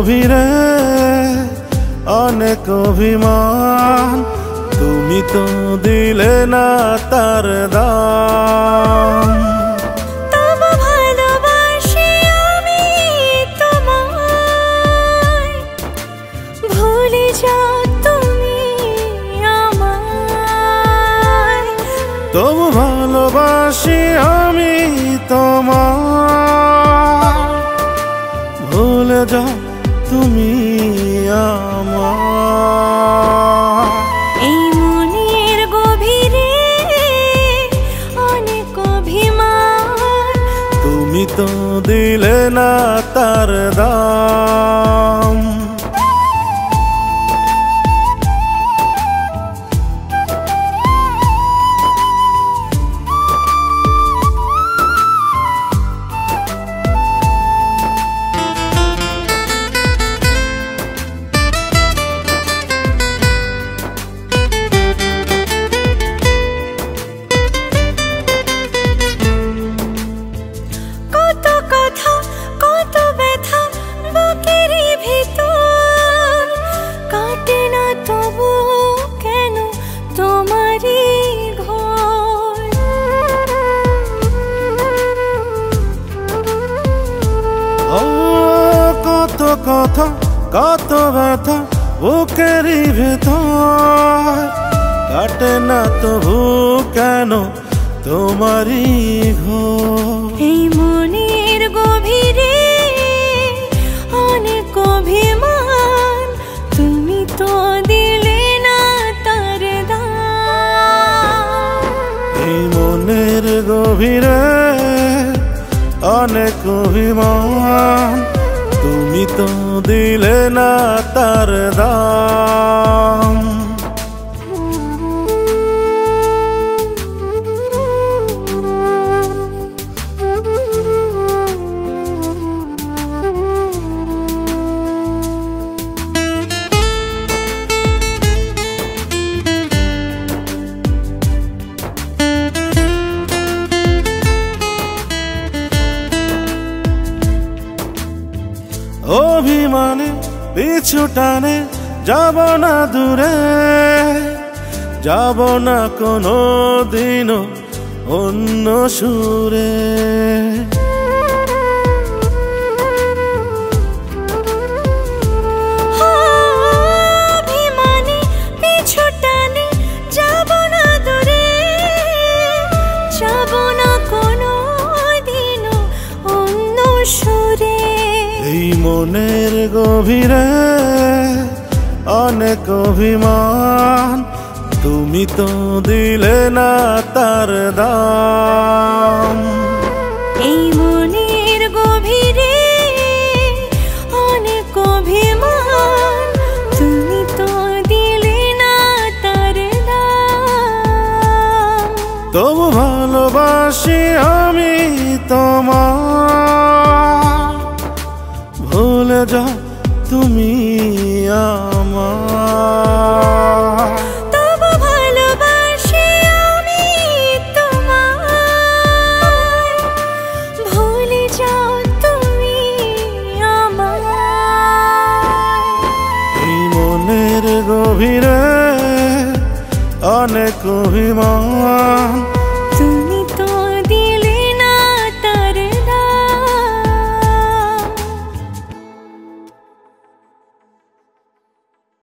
গভীরে অনেক অভিমান, তুমি তো দিলে না তার দাম। তবু ভালোবাসি আমি তোমায়, ভুলে যাও তুমি আমায়। তবু ভালোবাসি আমি তোমায়, ভুলে যাও তুমি আমায়। এই মনের গভীরে অনেক অভিমান, তুমি তো দিলে না তার দাম। কত কথা কত ব্যথা বুকেরই ভিতর, কাটে না তবু কেন তোমারই ঘর। ও কত কথা কত ব্যথা বুকেরই ভেতর, কাটে না তবু কেন তোমারই ঘর। এই মনের গভীরে অনেক অভিমান, তুমি তো দিলে না তার দাম। এই মনের গভীরে অনেক অভিমান, তুমি তো দিলে না তার দাম। অভিমানে পিছু টানে যাব না দূরে, যাব না কোনো দিনও অন্য সুরে। অভিমানে পিছু টানে যাব না দূরে, যাব না কোনো দিনও অন্য সুরে। এই মনের গভীরে অনেক অভিমান, তুমি তো দিলে না তার দাম। এই মনের গভীরে অনেক অভিমান, তুমি তো দিলে না তার দাম। তবু ভালোবাসি আমি তোমায়, ভুলে যাও তুমি আমায়। তবু ভালোবাসি আমি তোমায়, ভুলে যাও তুমি আমায়। এই মনের গভীরে অনেক অভিমান,